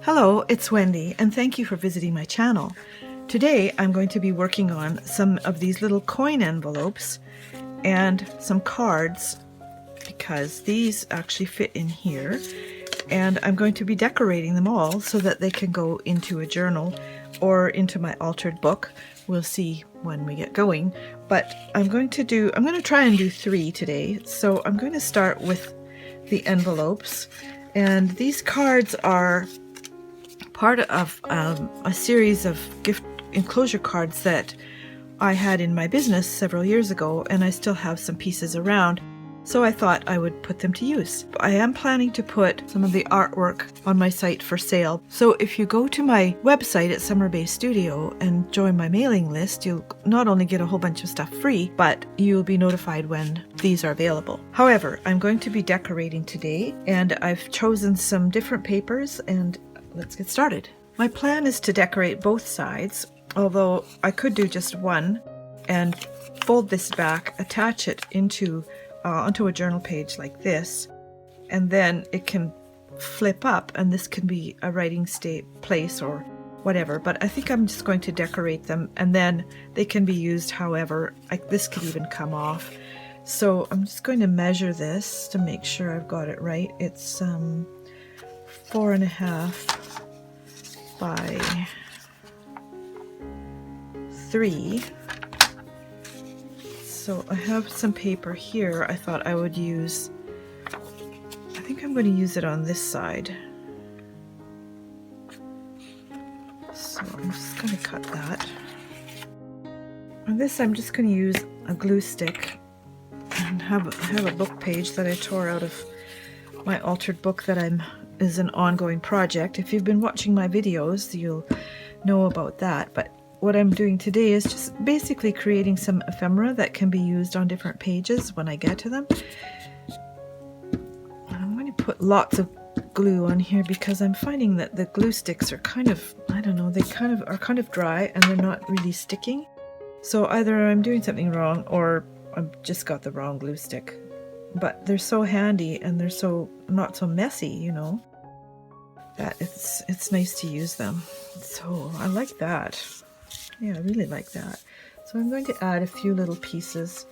Hello, it's Wendy, and thank you for visiting my channel. Today I'm going to be working on some of these little coin envelopes and some cards because these actually fit in here, and I'm going to be decorating them all so that they can go into a journal or into my altered book. We'll see when we get going, but I'm going to try and do 3 today. So I'm going to start with the envelopes, and these cards are part of a series of gift enclosure cards that I had in my business several years ago, and I still have some pieces around, so I thought I would put them to use. I am planning to put some of the artwork on my site for sale, so if you go to my website at Summer Bay Studio and join my mailing list, you'll not only get a whole bunch of stuff free, but you'll be notified when these are available. However, I'm going to be decorating today, and I've chosen some different papers, and let's get started. My plan is to decorate both sides, although I could do just one and fold this back, attach it onto a journal page like this, and then it can flip up and this can be a writing place or whatever. But I think I'm just going to decorate them, and then they can be used however. This could even come off. So I'm just going to measure this to make sure I've got it right. It's 4.5 by 3. So I have some paper here. I thought I would use, I think I'm going to use it on this side. So I'm just going to cut that. On this I'm just going to use a glue stick and have a book page that I tore out of my altered book that is an ongoing project. If you've been watching my videos, you'll know about that. But what I'm doing today is just basically creating some ephemera that can be used on different pages when I get to them. I'm going to put lots of glue on here because I'm finding that the glue sticks are kind of, I don't know, they are kind of dry and they're not really sticking. So either I'm doing something wrong or I've just got the wrong glue stick. But they're so handy and they're not so messy, you know, that it's nice to use them. So I like that. Yeah, I really like that. So I'm going to add a few little pieces,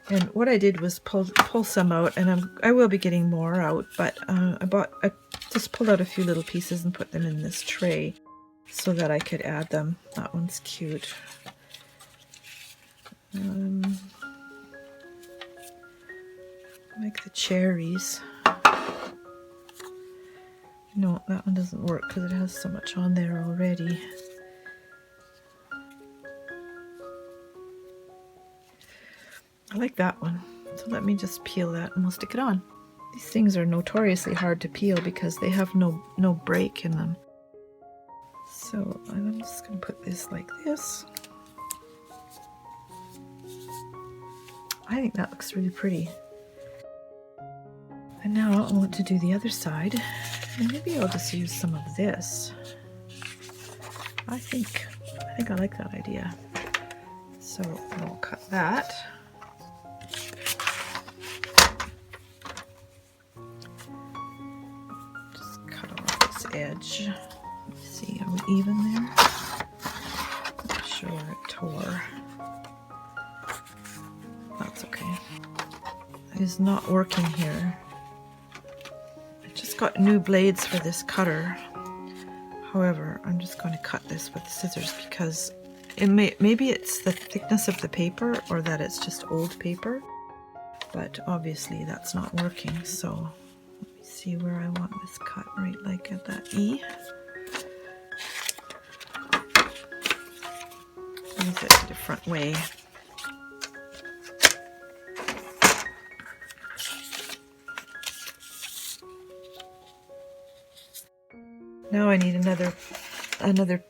and what I did was pull some out, and I will be getting more out, but I just pulled out a few little pieces and put them in this tray so that I could add them. That one's cute. I like the cherries. No, that one doesn't work because it has so much on there already. I like that one. So let me just peel that and we'll stick it on. These things are notoriously hard to peel because they have no break in them. So I'm just going to put this like this. I think that looks really pretty. And now I want to do the other side. And maybe I'll just use some of this. I think I like that idea. So I'll cut that. Just cut off this edge. Let's see, are we even there? Not sure where it tore. That's okay. It is not working here. Got new blades for this cutter. However, I'm just going to cut this with scissors because maybe it's the thickness of the paper or that it's just old paper, but obviously that's not working. So let me see where I want this cut, right like at that E. Use it a different way. Now I need another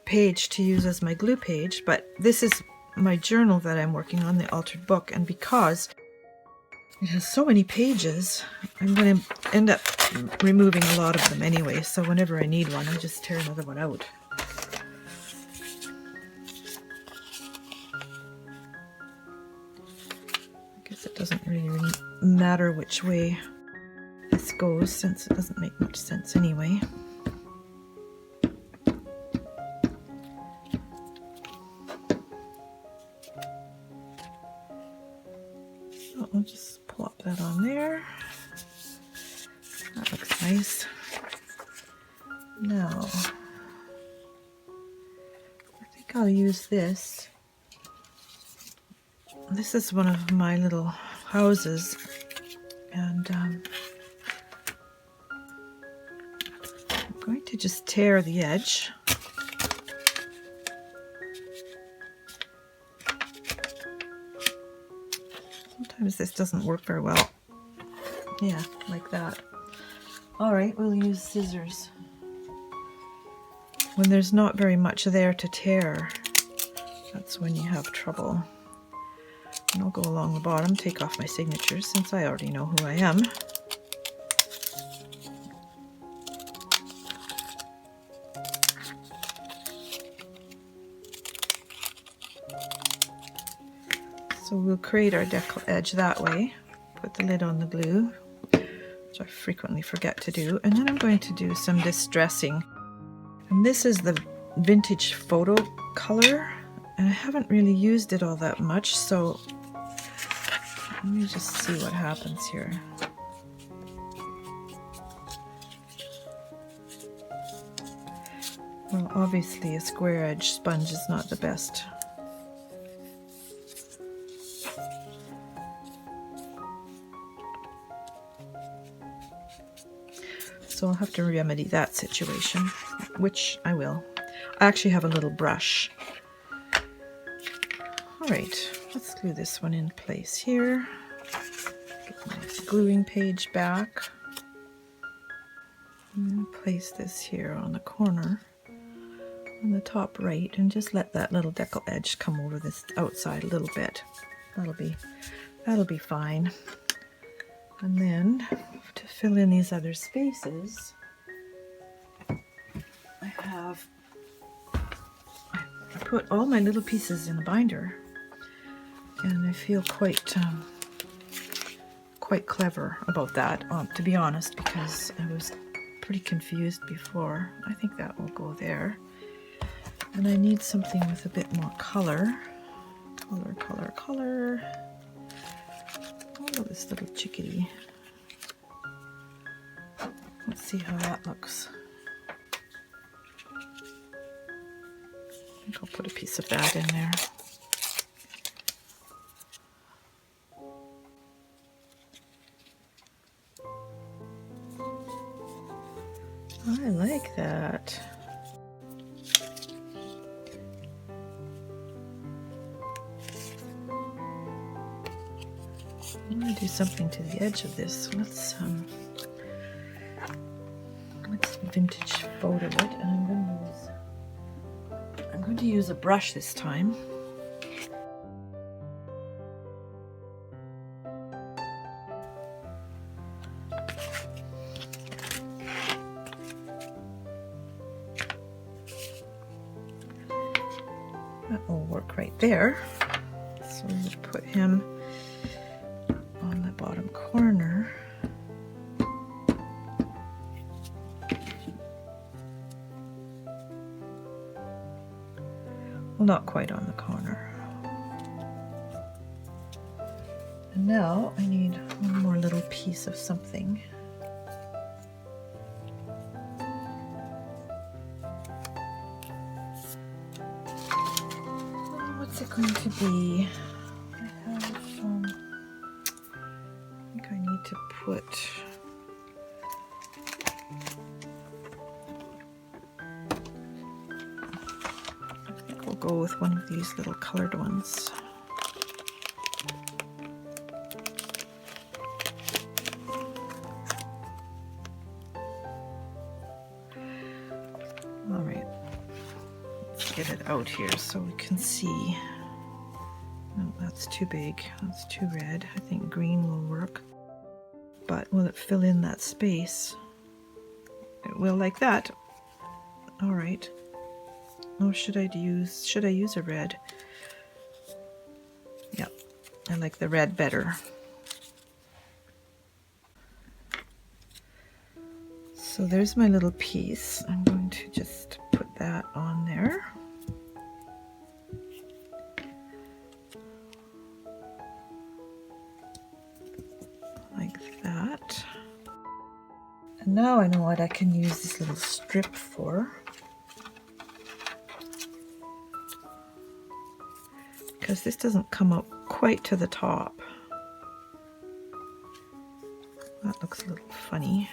page to use as my glue page, but this is my journal that I'm working on, the altered book, and because it has so many pages, I'm going to end up removing a lot of them anyway, so whenever I need one, I just tear another one out. I guess it doesn't really matter which way this goes since it doesn't make much sense anyway. just plop that on there. That looks nice. Now, I think I'll use this. This is one of my little houses, and I'm going to just tear the edge. Sometimes this doesn't work very well. Yeah, like that. Alright, we'll use scissors. When there's not very much there to tear, that's when you have trouble. And I'll go along the bottom, take off my signatures since I already know who I am. So we'll create our decal edge that way. Put the lid on the glue, which I frequently forget to do. And then I'm going to do some distressing. And this is the vintage photo color. And I haven't really used it all that much, so let me just see what happens here. Well, obviously a square edge sponge is not the best. So I'll have to remedy that situation, which I will. I actually have a little brush. Alright, let's glue this one in place here. Get my gluing page back. And place this here on the corner, on the top right, and just let that little decal edge come over this outside a little bit. That'll be fine. And then to fill in these other spaces, I put all my little pieces in a binder, and I feel quite clever about that, to be honest, because I was pretty confused before. I think that will go there. And I need something with a bit more color. Color. Oh, this little chickadee. Let's see how that looks. I think I'll put a piece of that in there. I like that. I'm going to do something to the edge of this. Let's vintage photo it, and I'm going to use a brush this time. That will work right there. So we'll put him on the bottom corner. Well, not quite on the corner. And now I need one more little piece of something. What's it going to be? I think I need to put go with one of these little colored ones. All right, let's get it out here so we can see. No, that's too big. That's too red. I think green will work. But will it fill in that space? It will, like that. All right. Oh, should I use a red? Yep, I like the red better. So there's my little piece. I'm going to just put that on there. now I know what I can use this little strip for. Because this doesn't come up quite to the top. That looks a little funny.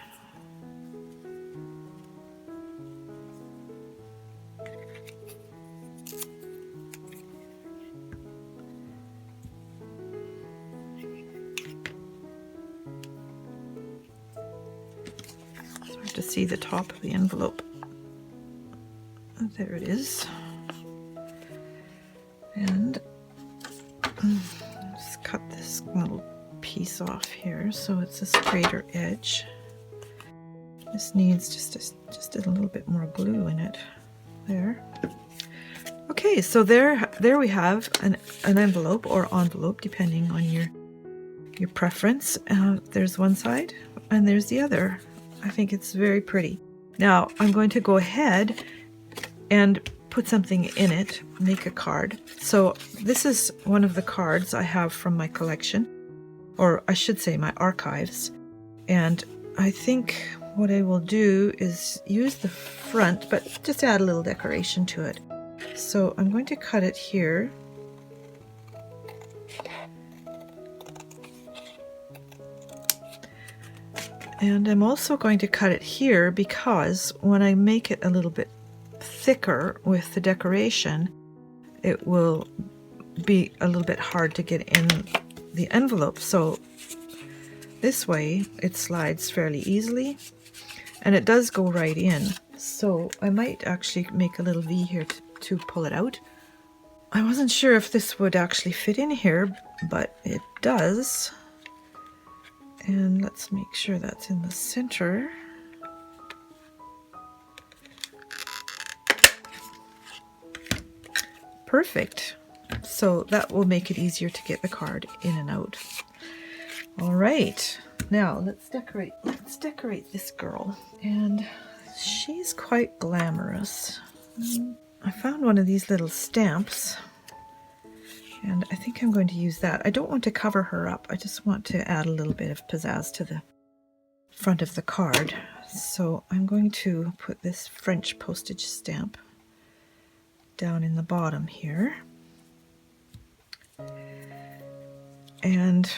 To see the top of the envelope. There it is. And just cut this little piece off here so it's a straighter edge. This needs just a little bit more glue in it. There. Okay, so there we have an envelope or envelope depending on your preference. There's one side and there's the other. I think it's very pretty. Now I'm going to go ahead and put something in it, make a card. So this is one of the cards I have from my collection, or I should say my archives. And I think what I will do is use the front, but just add a little decoration to it. So I'm going to cut it here. And I'm also going to cut it here because when I make it a little bit thicker with the decoration, it will be a little bit hard to get in the envelope. So this way it slides fairly easily and it does go right in. So I might actually make a little V here to pull it out. I wasn't sure if this would actually fit in here, but it does. And let's make sure that's in the center. Perfect. So that will make it easier to get the card in and out. All right, now let's decorate this girl. And she's quite glamorous. I found one of these little stamps. And I think I'm going to use that. I don't want to cover her up. I just want to add a little bit of pizzazz to the front of the card. So I'm going to put this French postage stamp down in the bottom here. And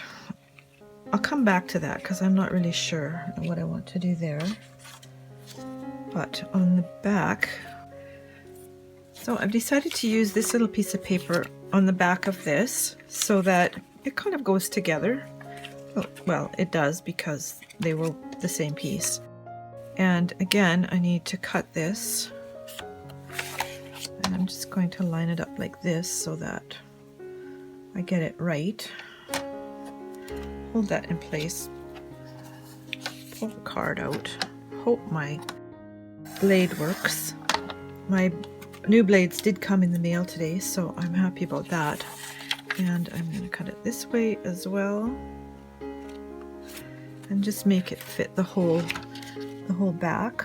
I'll come back to that because I'm not really sure what I want to do there. But on the back, so I've decided to use this little piece of paper on the back of this so that it kind of goes together. Well, it does because they were the same piece. And again, I need to cut this. And I'm just going to line it up like this so that I get it right. Hold that in place. Pull the card out. Hope my blade works. My new blades did come in the mail today, so I'm happy about that. And I'm going to cut it this way as well. And just make it fit the whole back.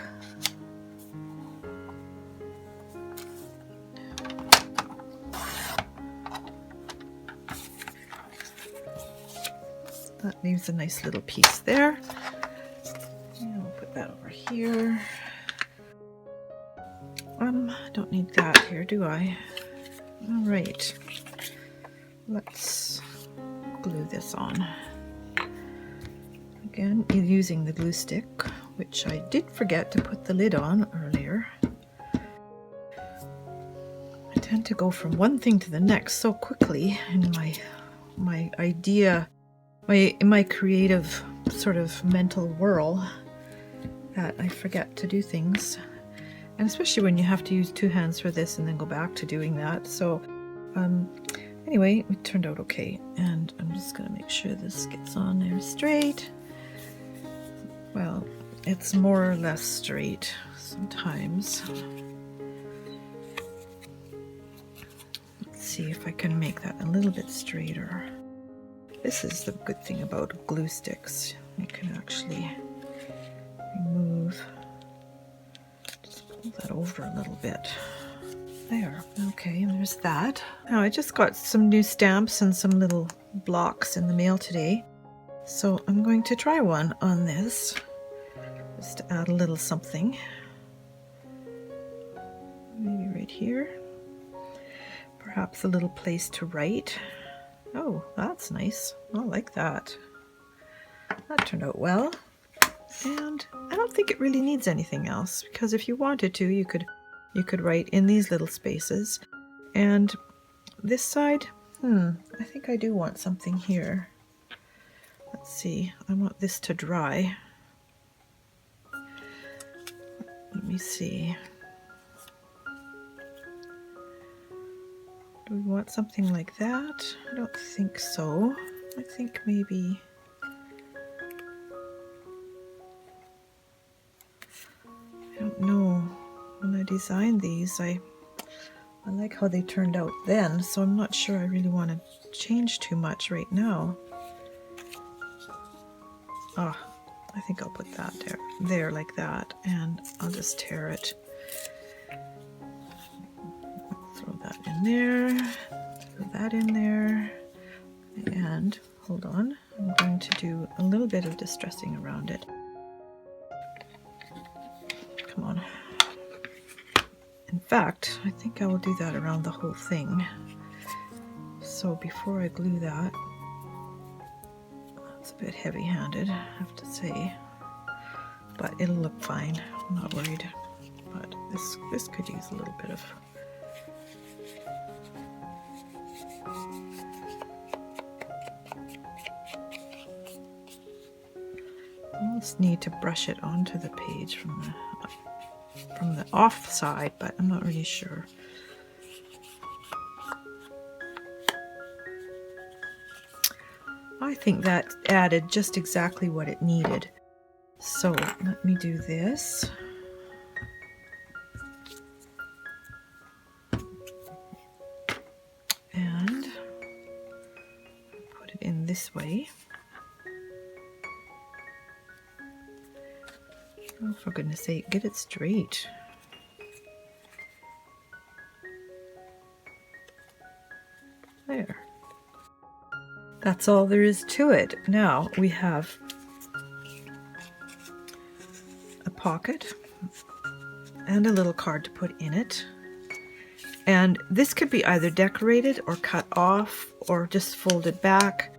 That leaves a nice little piece there. And we'll put that over here. I don't need that here, do I? All right. Let's glue this on. Again, using the glue stick, which I did forget to put the lid on earlier. I tend to go from one thing to the next so quickly in my idea, in my creative sort of mental whirl, that I forget to do things. And especially when you have to use two hands for this and then go back to doing that. So anyway, it turned out okay. And I'm just going to make sure this gets on there straight. Well, it's more or less straight sometimes. Let's see if I can make that a little bit straighter. This is the good thing about glue sticks. You can actually remove, just pull that over a little bit. There, okay, there's that. Now I just got some new stamps and some little blocks in the mail today. So I'm going to try one on this. just to add a little something. Maybe right here. Perhaps a little place to write. Oh, that's nice. I like that. That turned out well. And I don't think it really needs anything else, because if you wanted to, you could write in these little spaces. And this side, I think I do want something here. Let's see, I want this to dry. Let me see. Do we want something like that? I don't think so. I think maybe... I don't know. When I designed these, I like how they turned out then, so I'm not sure I really want to change too much right now. Ah, I think I'll put that there like that, and I'll just tear it. Throw that in there, throw that in there, and hold on, I'm going to do a little bit of distressing around it. Come on. In fact, I think I will do that around the whole thing. So before I glue that, that's a bit heavy-handed, I have to say, but it'll look fine. I'm not worried. But this could use a little bit of... I almost need to brush it onto the page from the off side, but I'm not really sure. I think that added just exactly what it needed. So let me do this. And put it in this way. Oh, for goodness sake, get it straight. There. That's all there is to it. Now we have a pocket and a little card to put in it. And this could be either decorated or cut off or just folded back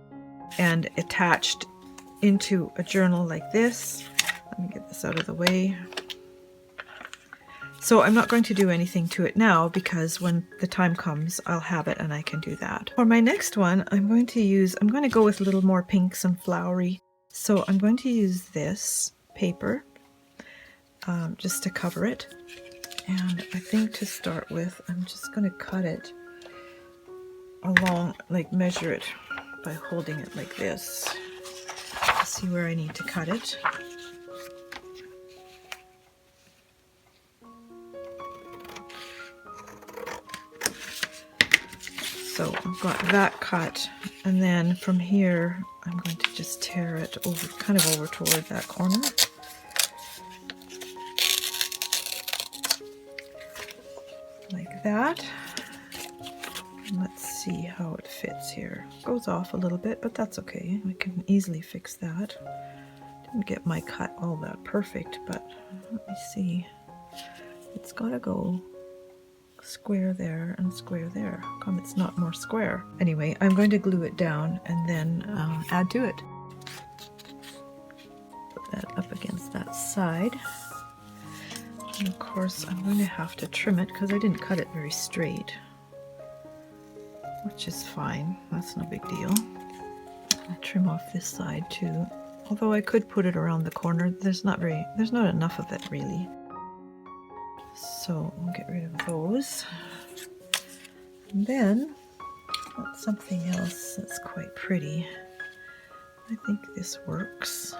and attached into a journal like this. Let me get this out of the way. So I'm not going to do anything to it now, because when the time comes, I'll have it and I can do that. For my next one, I'm going to go with a little more pinks and flowery. So I'm going to use this paper just to cover it. And I think to start with, I'm just going to cut it along, like measure it by holding it like this. See where I need to cut it. So I've got that cut, and then from here I'm going to just tear it over, kind of over toward that corner. Like that. And let's see how it fits here. It goes off a little bit, but that's okay. I can easily fix that. Didn't get my cut all that perfect, but let me see. It's gotta go square there and square there. How come it's not more square? Anyway, I'm going to glue it down and then add to it. Put that up against that side. And of course, I'm going to have to trim it because I didn't cut it very straight, which is fine. That's no big deal. I'll trim off this side too. Although I could put it around the corner. There's not enough of it really. So we'll get rid of those. And then got something else that's quite pretty. I think this works.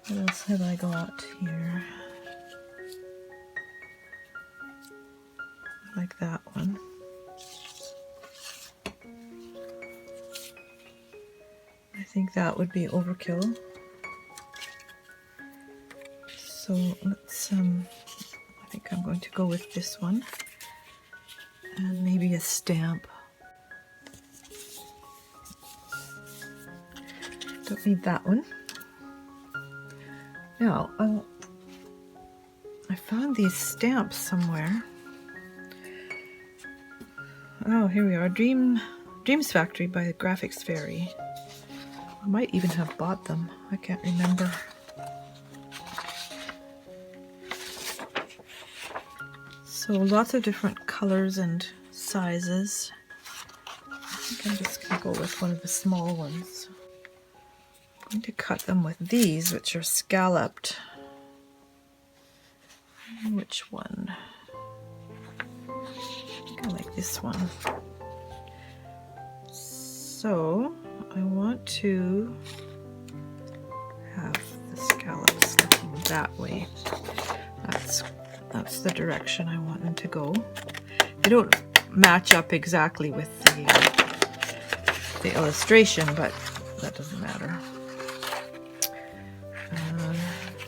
What else have I got here? I like that one. I think that would be overkill. So let's I think I'm going to go with this one, and maybe a stamp. Don't need that one. Now, I found these stamps somewhere. Oh, here we are. Dreams Factory by the Graphics Fairy. I might even have bought them. I can't remember. So lots of different colors and sizes. I think I'm just going to go with one of the small ones. I'm going to cut them with these, which are scalloped. Which one? I think I like this one. So I want to have the scallops looking that way. That's the direction I want them to go. They don't match up exactly with the illustration, but that doesn't matter.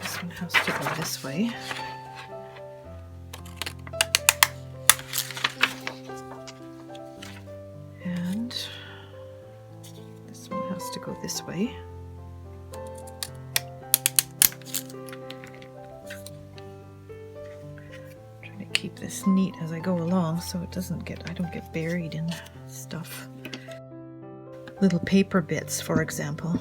This one has to go this way. And this one has to go this way. Keep this neat as I go along so it doesn't I don't get buried in stuff. Little paper bits, for example.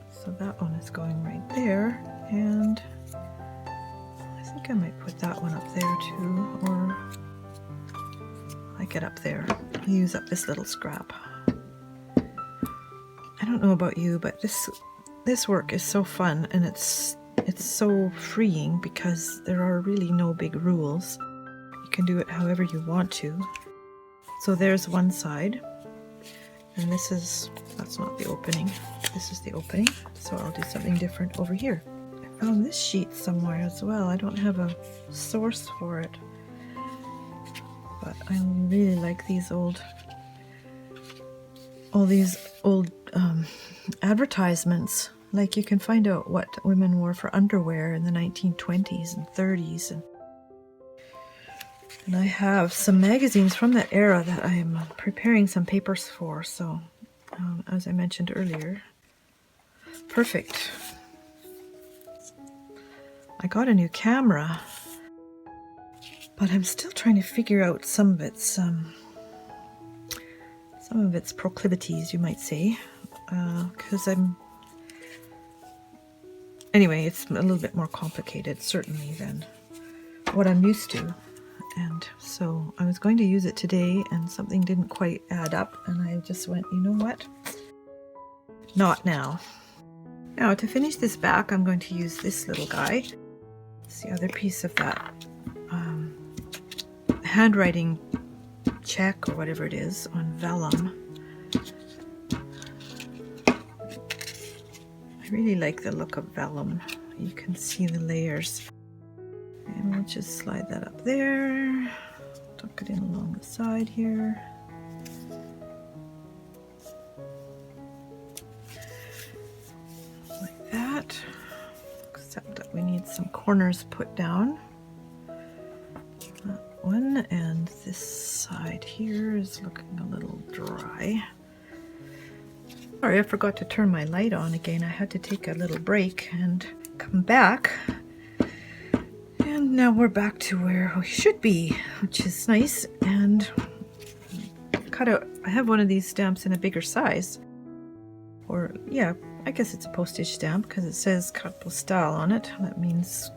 So that one is going right there, and I think I might put that one up there too, or I get up there. Use up this little scrap. I don't know about you, but this work is so fun, and it's so freeing because there are really no big rules. You can do it however you want to. So there's one side, and that's not the opening. This is the opening, so I'll do something different over here. I found this sheet somewhere as well. I don't have a source for it, but I really like all these old advertisements. Like, you can find out what women wore for underwear in the 1920s and 30s, and I have some magazines from that era that I'm preparing some papers for. So as I mentioned earlier, perfect. I got a new camera, but I'm still trying to figure out some of its proclivities, you might say, because anyway, it's a little bit more complicated, certainly, than what I'm used to. And so I was going to use it today, and something didn't quite add up, and I just went, you know what? Not now. Now, to finish this back, I'm going to use this little guy. It's the other piece of that handwriting check, or whatever it is, on vellum. I really like the look of vellum. You can see the layers. And we'll just slide that up there. Tuck it in along the side here. Like that. Except that we need some corners put down. That one, and this side here is looking a little dry. Sorry, I forgot to turn my light on again. I had to take a little break and come back. And now we're back to where we should be, which is nice. And I have one of these stamps in a bigger size. Or, yeah, I guess it's a postage stamp because it says carte postale on it. That means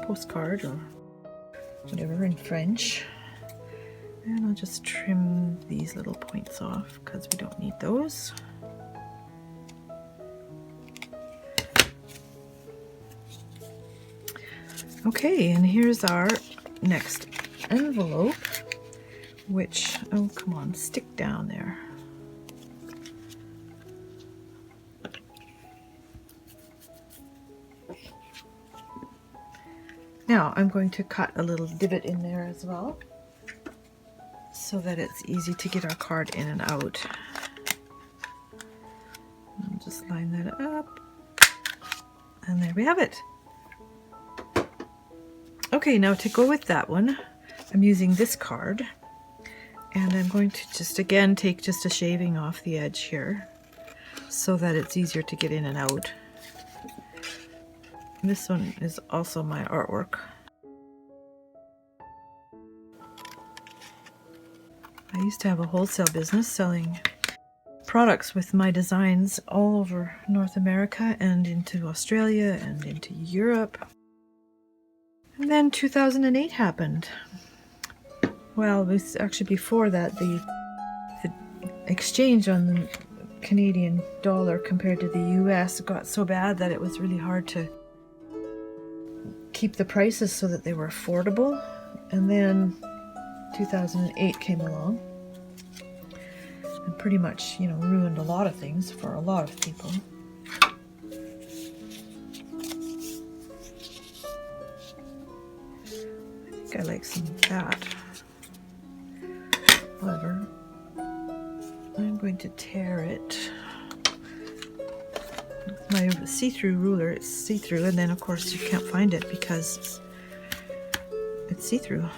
postcard or whatever in French. And I'll just trim these little points off because we don't need those. Okay, and here's our next envelope, which, oh, come on, stick down there. Now I'm going to cut a little divot in there as well, so that it's easy to get our card in and out. I'll just line that up, and there we have it. Okay, now to go with that one, I'm using this card, And I'm going to just again take just a shaving off the edge here so that it's easier to get in and out. This one is also my artwork. I used to have a wholesale business selling products with my designs all over North America and into Australia and into Europe. And then 2008 happened. Well, it was actually before that. The exchange on the Canadian dollar compared to the US got so bad that it was really hard to keep the prices so that they were affordable. And then 2008 came along and pretty much, you know, ruined a lot of things for a lot of people. I think I like some of that. However, I'm going to tear it. With my see-through ruler, it's see-through, and then of course you can't find it because it's see-through.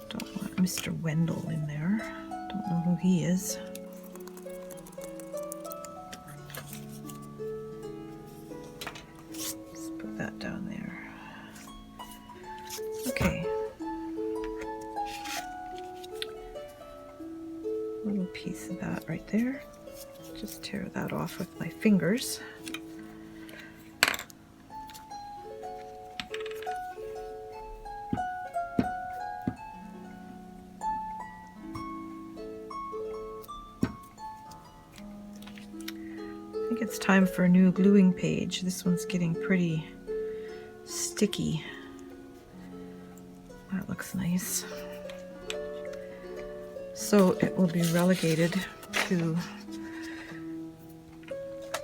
Don't want Mr. Wendell in there. Don't know who he is. Let's put that down there. Okay. A little piece of that right there. Just tear that off with my fingers. I think it's time for a new gluing page. This one's getting pretty sticky. That looks nice. So it will be relegated to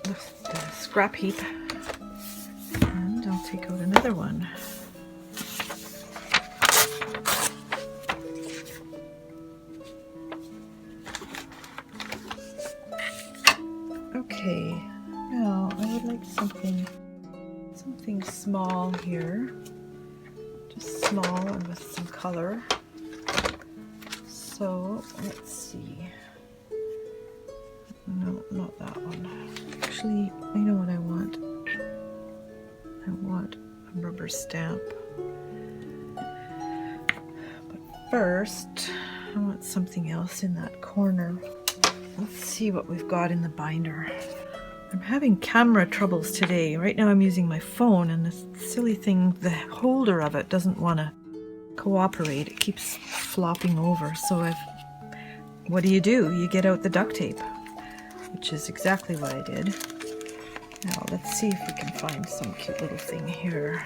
the scrap heap. And I'll take out another one. Okay, now I would like something small here. Just small and with some color. So let's see. No, not that one. Actually, I know what I want. I want a rubber stamp. But first, I want something else in that corner. Let's see what we've got in the binder. I'm having camera troubles today. Right now I'm using my phone and this silly thing, the holder of it doesn't want to cooperate. It keeps flopping over. So what do? You get out the duct tape, which is exactly what I did. Now let's see if we can find some cute little thing here.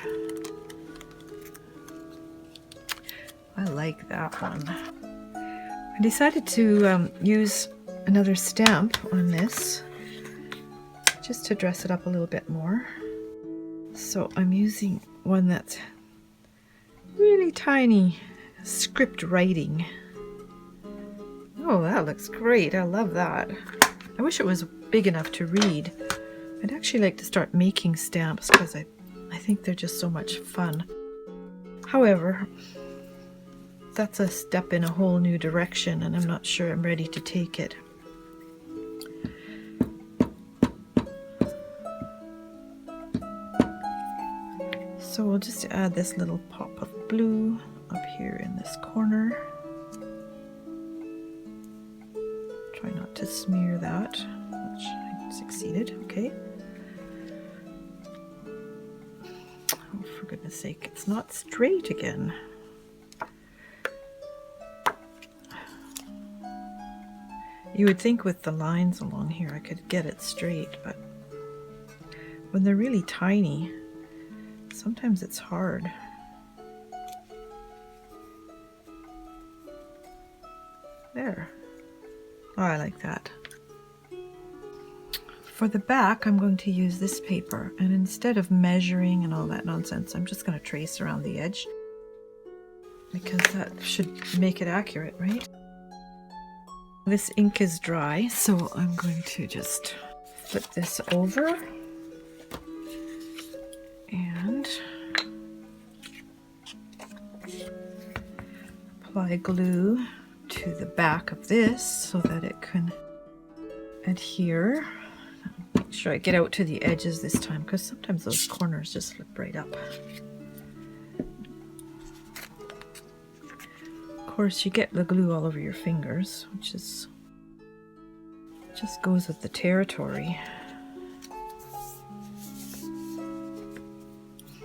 I like that one. I decided to use another stamp on this just to dress it up a little bit more. So I'm using one that's really tiny, script writing. Oh, that looks great. I love that. I wish it was big enough to read. I'd actually like to start making stamps because I think they're just so much fun. However, that's a step in a whole new direction and I'm not sure I'm ready to take it. So we'll just add this little pop of blue up here in this corner. Try not to smear that, which I succeeded. Okay. Oh, for goodness sake, it's not straight again. You would think with the lines along here I could get it straight, but when they're really tiny, sometimes it's hard. There. Oh, I like that. For the back, I'm going to use this paper, and instead of measuring and all that nonsense, I'm just going to trace around the edge because that should make it accurate, right? This ink is dry, so I'm going to just flip this over and apply glue to the back of this so that it can adhere. Make sure I get out to the edges this time, because sometimes those corners just slip right up. Of course, you get the glue all over your fingers, which is just goes with the territory.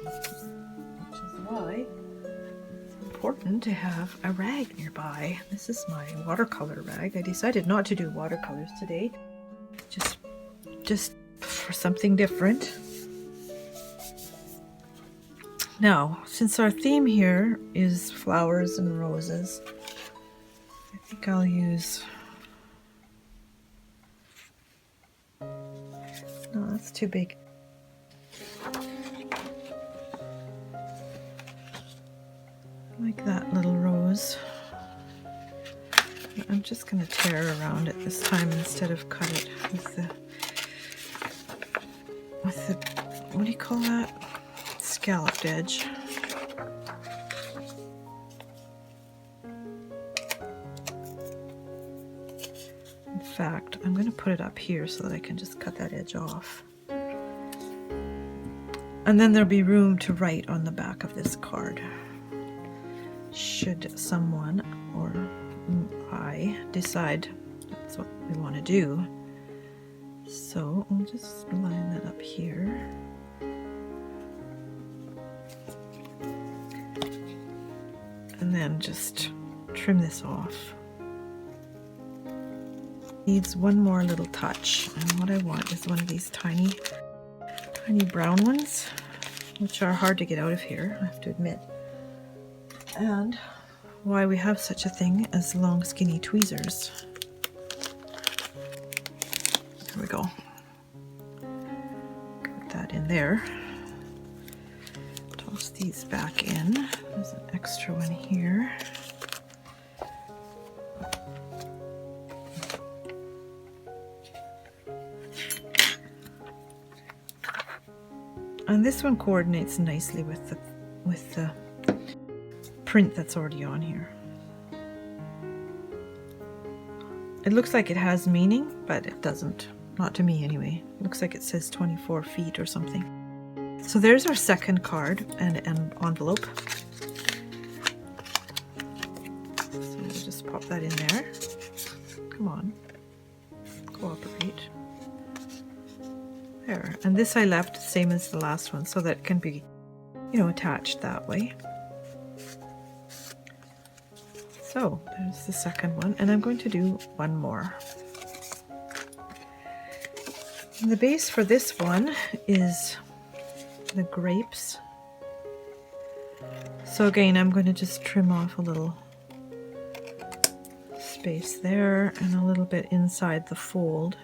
Which is why it's important to have a rag nearby. This is my watercolor rag. I decided not to do watercolors today, just for something different. Now, since our theme here is flowers and roses, I think I'll use... No, that's too big. Like that little rose. I'm just going to tear around it this time instead of cut it with the what do you call that? Scalloped edge. In fact, I'm going to put it up here so that I can just cut that edge off. And then there'll be room to write on the back of this card, should someone or I decide that's what we want to do. So I'll just line that up here. And then just trim this off. Needs one more little touch, and what I want is one of these tiny brown ones, which are hard to get out of here, I have to admit. And why we have such a thing as long skinny tweezers. There we go. Put that in there. Toss these back in. There's an extra one here. And this one coordinates nicely with the print that's already on here. It looks like it has meaning, but it doesn't. Not to me anyway. It looks like it says 24 feet or something. So there's our second card and an envelope. So we'll just pop that in there. Come on. Cooperate. There. And this I left the same as the last one so that it can be, you know, attached that way. So there's the second one, and I'm going to do one more. And the base for this one is the grapes. So again, I'm going to just trim off a little space there and a little bit inside the fold.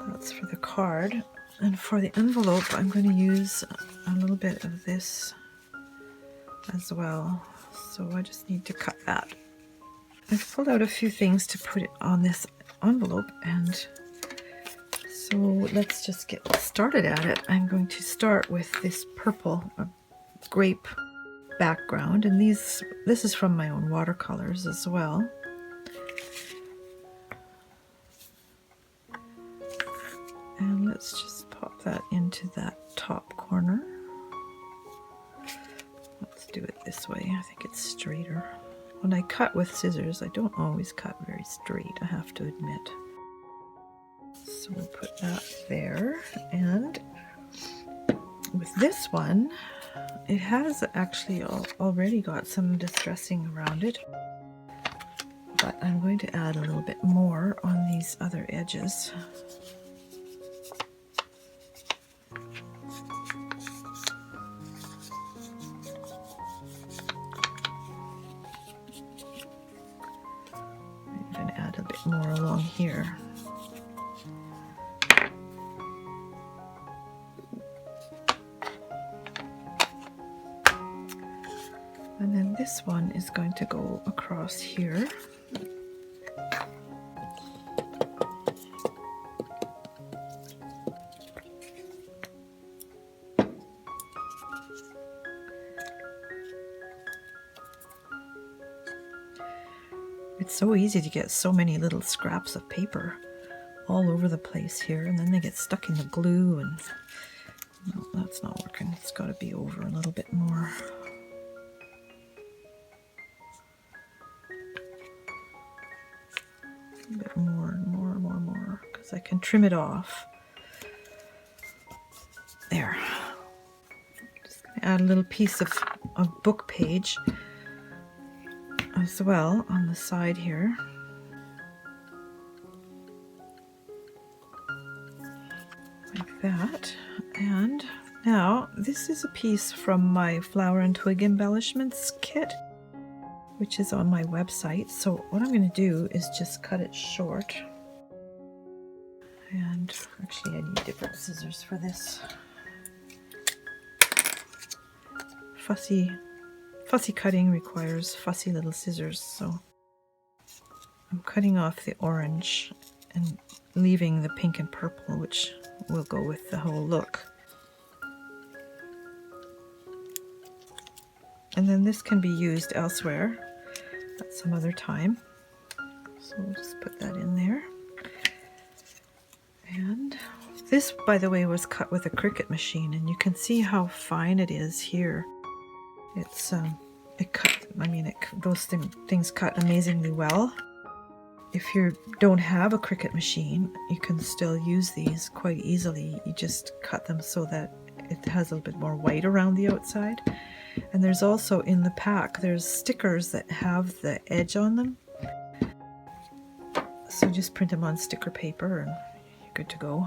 That's for the card. And for the envelope, I'm going to use a little bit of this as well. So I just need to cut that. I've pulled out a few things to put it on this envelope, and so let's just get started at it. I'm going to start with this purple grape background, and this is from my own watercolors as well. And let's just pop that into that top corner. Let's do it this way. I think it's straighter. When I cut with scissors, I don't always cut very straight, I have to admit. So we'll put that there. And with this one, it has actually already got some distressing around it. But I'm going to add a little bit more on these other edges. More along here. And then this one is going to go across here. It's so easy to get so many little scraps of paper all over the place here, and then they get stuck in the glue, and no, that's not working. It's got to be over a little bit more. A bit more, because I can trim it off. There. Just going to add a little piece of book page as well on the side here. Like that. And now this is a piece from my flower and twig embellishments kit, which is on my website. So what I'm going to do is just cut it short. And actually I need different scissors for this. Fussy cutting requires fussy little scissors, so I'm cutting off the orange and leaving the pink and purple, which will go with the whole look. And then this can be used elsewhere at some other time. So we'll just put that in there. And this, by the way, was cut with a CRICUT machine, and you can see how fine it is here. It's those things cut amazingly well. If you don't have a CRICUT machine, you can still use these quite easily. You just cut them so that it has a little bit more white around the outside. And there's also in the pack, there's stickers that have the edge on them. So just print them on sticker paper and you're good to go.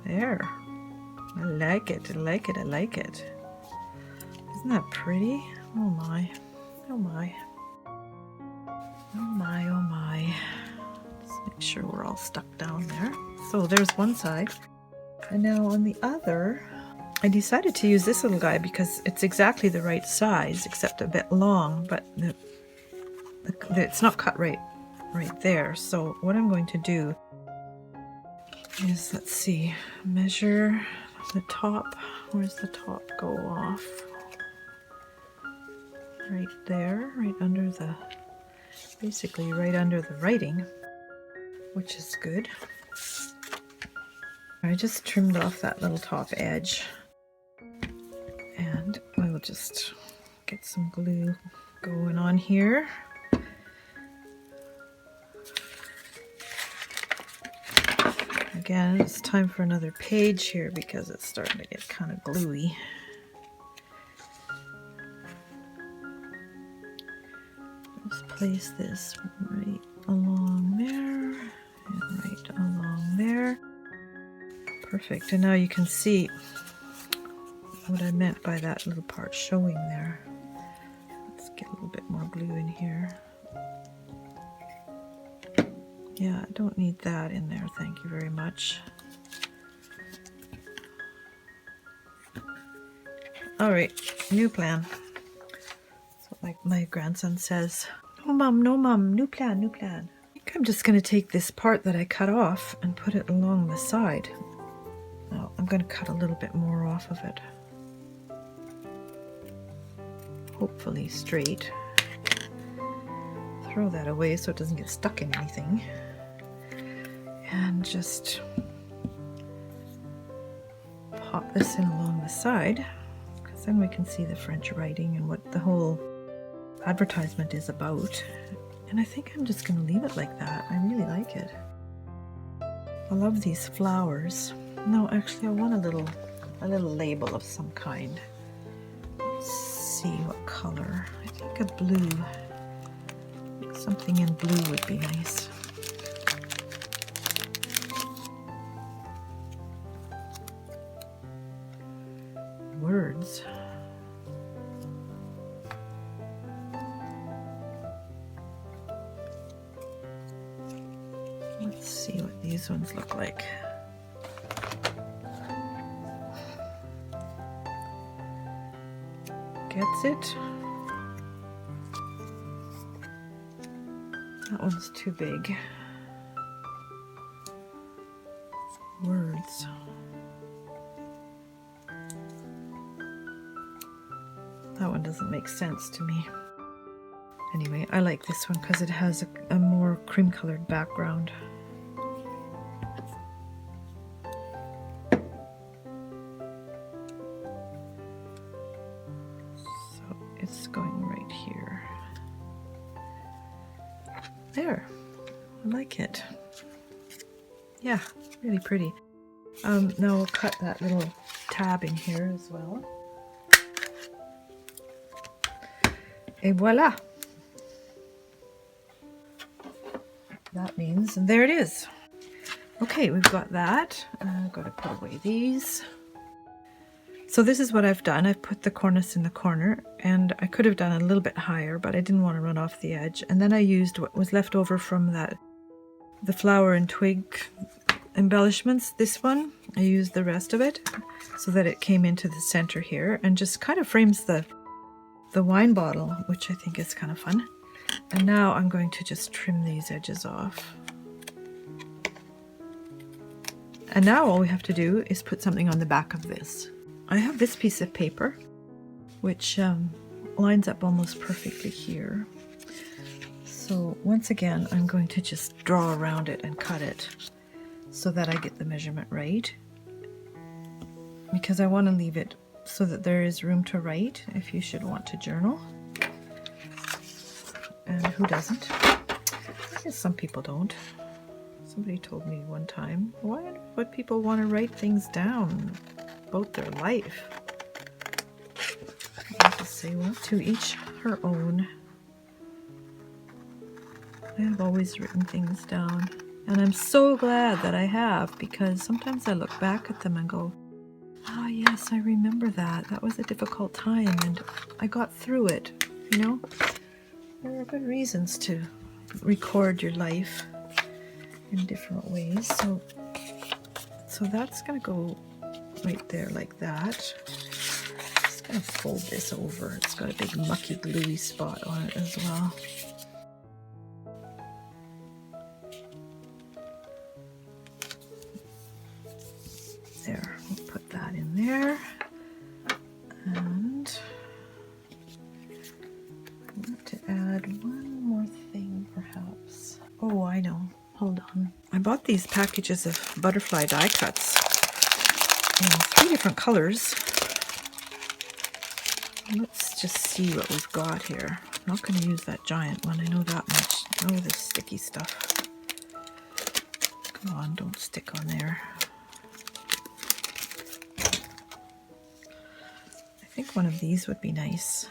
There. I like it, I like it, I like it. Isn't that pretty? Oh my, oh my. Oh my, oh my. Just make sure we're all stuck down there. So there's one side. And now on the other, I decided to use this little guy because it's exactly the right size, except a bit long, but it's not cut right there. So what I'm going to do is, let's see, measure the top. Where's the top go off? Right there, right under the, basically right under the writing, which is good. I just trimmed off that little top edge, and we'll just get some glue going on here. Again, it's time for another page here because it's starting to get kind of gluey. Just place this right along there and right along there. Perfect. And now you can see what I meant by that little part showing there. Let's get a little bit more glue in here. Yeah, I don't need that in there, thank you very much. Alright, new plan. So like my grandson says, no mum, new plan, new plan. I think I'm just going to take this part that I cut off and put it along the side. Now I'm going to cut a little bit more off of it. Hopefully straight. Throw that away so it doesn't get stuck in anything. And just pop this in along the side, because then we can see the French writing and what the whole advertisement is about. And I think I'm just going to leave it like that. I really like it. I love these flowers. No, actually I want a little label of some kind. Let's see what color. I think a blue. Something in blue would be nice. Words. Let's see what these ones look like. Gets it? That one's too big. Words. That one doesn't make sense to me. Anyway, I like this one because it has a more cream colored background. So it's going right here. There, I like it. Yeah, really pretty. Now we'll cut that little tab in here as well. Et voila! That means, and there it is. Okay, we've got that. I've got to put away these. So this is what I've done. I've put the cornice in the corner, and I could have done it a little bit higher, but I didn't want to run off the edge. And then I used what was left over from the flower and twig embellishments. This one, I used the rest of it so that it came into the center here and just kind of frames the wine bottle, which I think is kind of fun. And now I'm going to just trim these edges off. And now all we have to do is put something on the back of this. I have this piece of paper, which lines up almost perfectly here. So once again, I'm going to just draw around it and cut it so that I get the measurement right. Because I want to leave it so that there is room to write if you should want to journal. And who doesn't? I guess some people don't. Somebody told me one time, why would people want to write things down about their life? I just say, well, to each her own. I have always written things down, and I'm so glad that I have, because sometimes I look back at them and go, ah, yes, I remember that. That was a difficult time, and I got through it, you know? There are good reasons to record your life in different ways. So that's going to go right there like that. Just going to fold this over. It's got a big mucky gluey spot on it as well. There, we'll put that in there. And I want to add one more thing perhaps. Oh, I know. Hold on. I bought these packages of butterfly die cuts in 3 different colors. Let's just see what we've got here. I'm not going to use that giant one. I know that much. Oh, this sticky stuff. Come on, don't stick on there. I think one of these would be nice.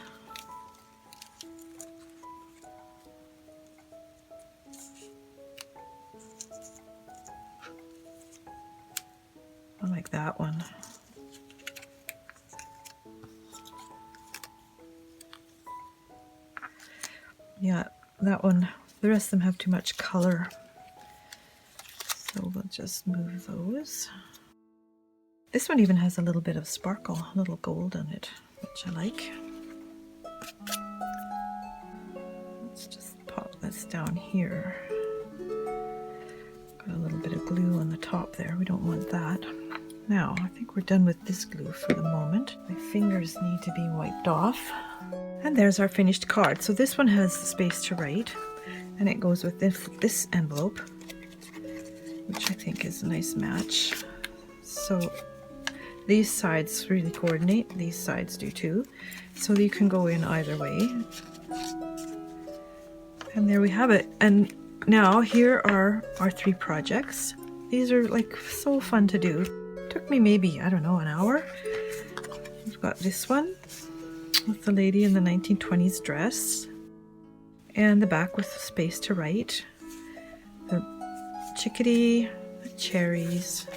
I like that one. Yeah, that one. The rest of them have too much color. So we'll just move those. This one even has a little bit of sparkle, a little gold on it, which I like. Let's just pop this down here. Got a little bit of glue on the top there. We don't want that. Now, I think we're done with this glue for the moment. My fingers need to be wiped off. And there's our finished card. So this one has space to write, and it goes with this envelope, which I think is a nice match. So these sides really coordinate. These sides do too. So you can go in either way. And there we have it. And now here are our 3 projects. These are like so fun to do. Took me maybe, I don't know, an hour. We've got this one with the lady in the 1920s dress, and the back with space to write. The chickadee, the cherries,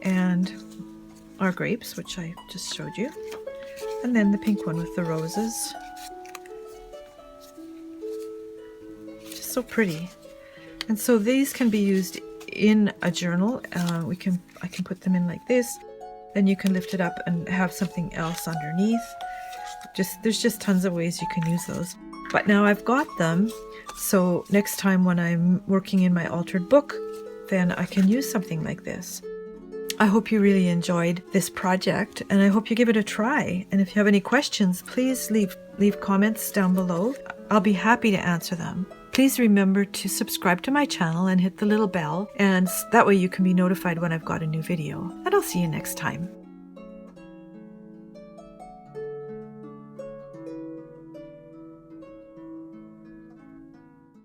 and our grapes, which I just showed you, and then the pink one with the roses. Just so pretty. And so these can be used in a journal. I can put them in like this. Then you can lift it up and have something else underneath. There's just tons of ways you can use those. But now I've got them, so next time when I'm working in my altered book, then I can use something like this. I hope you really enjoyed this project, and I hope you give it a try. And if you have any questions, please leave comments down below. I'll be happy to answer them. Please remember to subscribe to my channel and hit the little bell, and that way you can be notified when I've got a new video. And I'll see you next time.